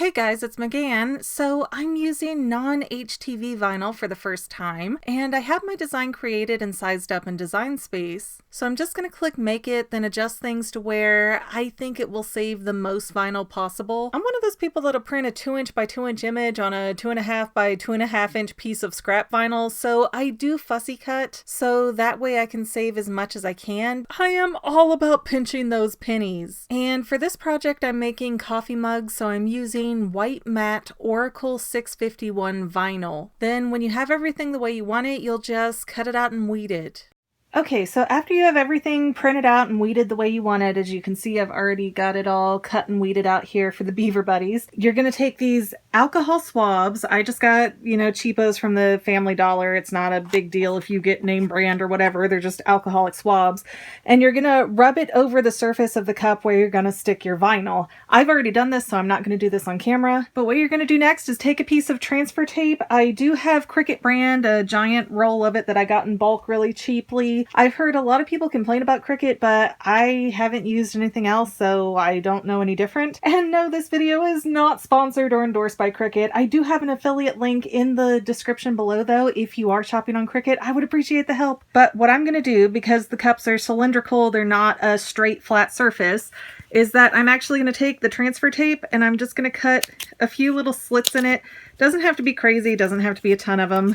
Hey guys, it's McGann. So I'm using non-HTV vinyl for the first time, and I have my design created and sized up in Design Space. So I'm just going to click Make It, then adjust things to where I think it will save the most vinyl possible. I'm one of those people that'll print a 2" by 2" image on a 2.5" by 2.5" piece of scrap vinyl, so I do fussy cut, so that way I can save as much as I can. I am all about pinching those pennies. And for this project I'm making coffee mugs, so I'm using white matte Oracle 651 vinyl. Then when you have everything the way you want it, you'll just cut it out and weed it. Okay, so after you have everything printed out and weeded the way you want it, as you can see I've already got it all cut and weeded out here for the beaver buddies. You're going to take these alcohol swabs. I just got, cheapos from the Family Dollar. It's not a big deal if you get name brand or whatever. They're just alcoholic swabs. And you're going to rub it over the surface of the cup where you're going to stick your vinyl. I've already done this, so I'm not going to do this on camera. But what you're going to do next is take a piece of transfer tape. I do have Cricut brand, a giant roll of it that I got in bulk really cheaply. I've heard a lot of people complain about Cricut, but I haven't used anything else, so I don't know any different. And no, this video is not sponsored or endorsed by Cricut. I do have an affiliate link in the description below, though. If you are shopping on Cricut, I would appreciate the help. But what I'm going to do, because the cups are cylindrical, they're not a straight flat surface, is that I'm actually going to take the transfer tape and I'm just going to cut a few little slits in it. Doesn't have to be crazy, doesn't have to be a ton of them.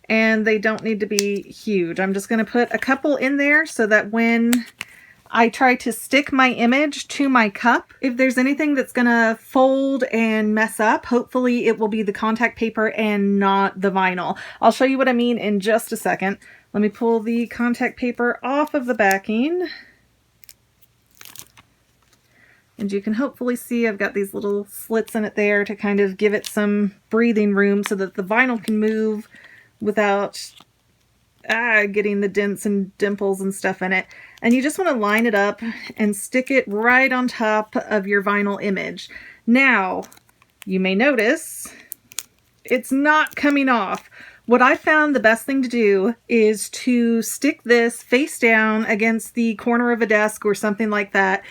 And they don't need to be huge. I'm just going to put a couple in there so that when I try to stick my image to my cup, if there's anything that's going to fold and mess up, hopefully it will be the contact paper and not the vinyl. I'll show you what I mean in just a second. Let me pull the contact paper off of the backing. And you can hopefully see I've got these little slits in it there to kind of give it some breathing room so that the vinyl can move without getting the dents and dimples and stuff in it. And you just want to line it up and stick it right on top of your vinyl image. Now, you may notice it's not coming off. What I found the best thing to do is to stick this face down against the corner of a desk or something like that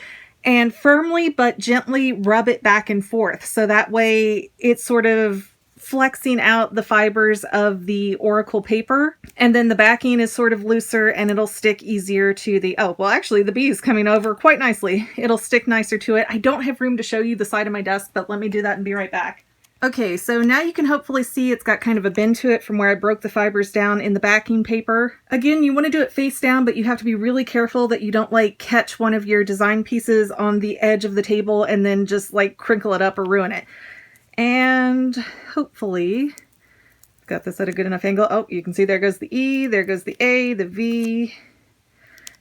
and firmly but gently rub it back and forth. So that way it's sort of flexing out the fibers of the Oracle paper, and then the backing is sort of looser and it'll stick easier to the, oh, well actually the bee's coming over quite nicely. It'll stick nicer to it. I don't have room to show you the side of my desk, but let me do that and be right back. Okay, so now you can hopefully see it's got kind of a bend to it from where I broke the fibers down in the backing paper. Again, you want to do it face down, but you have to be really careful that you don't catch one of your design pieces on the edge of the table and then just crinkle it up or ruin it. And hopefully, got this at a good enough angle. Oh, you can see there goes the E, there goes the A, the V.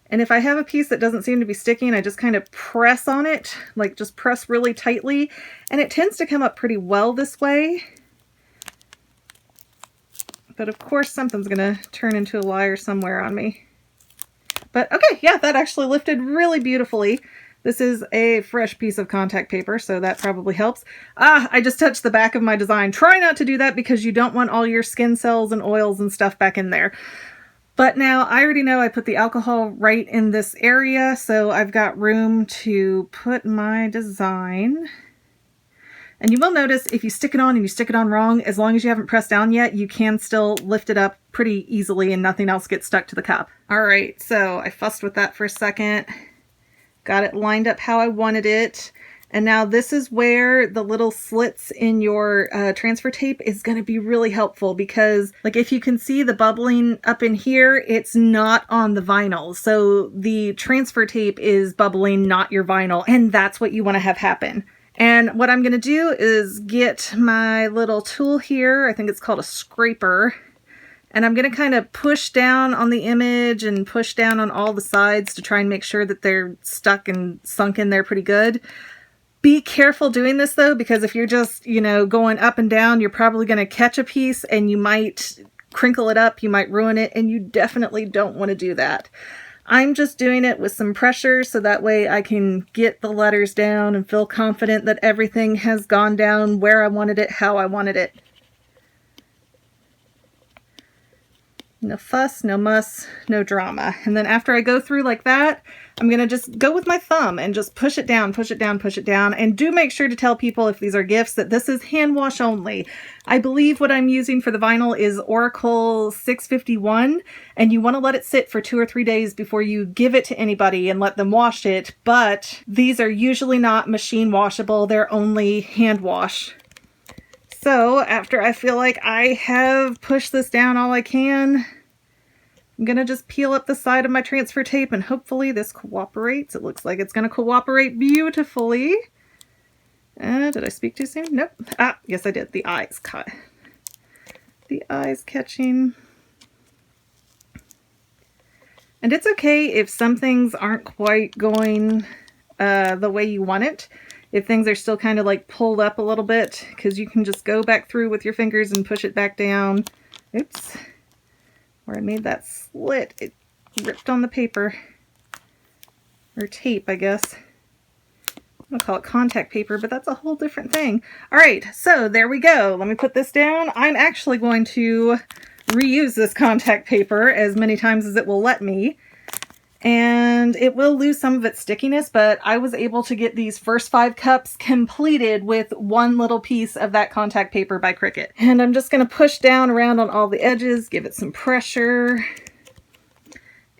And if I have a piece that doesn't seem to be sticking, I just kind of press on it, just press really tightly. And it tends to come up pretty well this way. But of course, something's going to turn into a liar somewhere on me. But okay, yeah, that actually lifted really beautifully. This is a fresh piece of contact paper, so that probably helps. I just touched the back of my design. Try not to do that because you don't want all your skin cells and oils and stuff back in there. But now I already know I put the alcohol right in this area, so I've got room to put my design. And you will notice if you stick it on and you stick it on wrong, as long as you haven't pressed down yet, you can still lift it up pretty easily and nothing else gets stuck to the cup. All right, so I fussed with that for a second. Got it lined up how I wanted it. And now this is where the little slits in your transfer tape is going to be really helpful because if you can see the bubbling up in here, it's not on the vinyl. So the transfer tape is bubbling, not your vinyl. And that's what you want to have happen. And what I'm going to do is get my little tool here. I think it's called a scraper. And I'm going to kind of push down on the image and push down on all the sides to try and make sure that they're stuck and sunk in there pretty good. Be careful doing this though, because if you're just, going up and down, you're probably going to catch a piece and you might crinkle it up, you might ruin it, and you definitely don't want to do that. I'm just doing it with some pressure so that way I can get the letters down and feel confident that everything has gone down where I wanted it, how I wanted it. No fuss, no muss, no drama. And then after I go through like that, I'm going to just go with my thumb and just push it down, push it down, push it down. And do make sure to tell people if these are gifts that this is hand wash only. I believe what I'm using for the vinyl is Oracle 651, and you want to let it sit for 2 or 3 days before you give it to anybody and let them wash it. But these are usually not machine washable. They're only hand wash. So after I feel like I have pushed this down all I can, I'm going to just peel up the side of my transfer tape and hopefully this cooperates. It looks like it's going to cooperate beautifully. Did I speak too soon? Nope. Ah, yes I did. The eyes caught. The eyes catching. And it's okay if some things aren't quite going the way you want it. If things are still kind of like pulled up a little bit, because you can just go back through with your fingers and push it back down. Oops. Where I made that slit, it ripped on the paper. Or tape, I guess. I'm going to call it contact paper, but that's a whole different thing. Alright, so there we go. Let me put this down. I'm actually going to reuse this contact paper as many times as it will let me. And it will lose some of its stickiness, but I was able to get these first 5 cups completed with one little piece of that contact paper by Cricut. And I'm just going to push down around on all the edges, give it some pressure.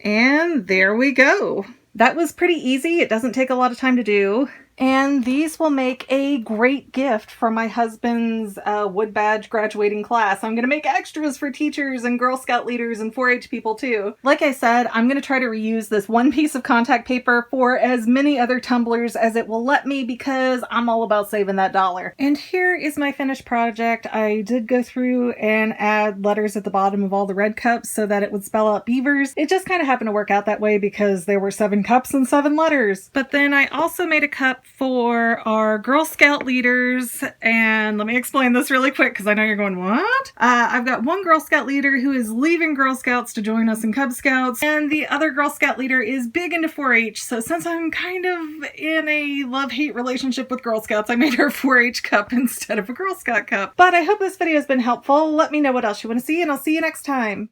And there we go. That was pretty easy. It doesn't take a lot of time to do. And these will make a great gift for my husband's wood badge graduating class. I'm going to make extras for teachers and Girl Scout leaders and 4-H people too. Like I said, I'm going to try to reuse this one piece of contact paper for as many other tumblers as it will let me because I'm all about saving that dollar. And here is my finished project. I did go through and add letters at the bottom of all the red cups so that it would spell out beavers. It just kind of happened to work out that way because there were 7 cups and 7 letters. But then I also made a cup for our Girl Scout leaders, and let me explain this really quick because I know you're going, what? I've got one Girl Scout leader who is leaving Girl Scouts to join us in Cub Scouts, and the other Girl Scout leader is big into 4-H, so since I'm kind of in a love-hate relationship with Girl Scouts, I made her a 4-H cup instead of a Girl Scout cup. But I hope this video has been helpful. Let me know what else you want to see, and I'll see you next time.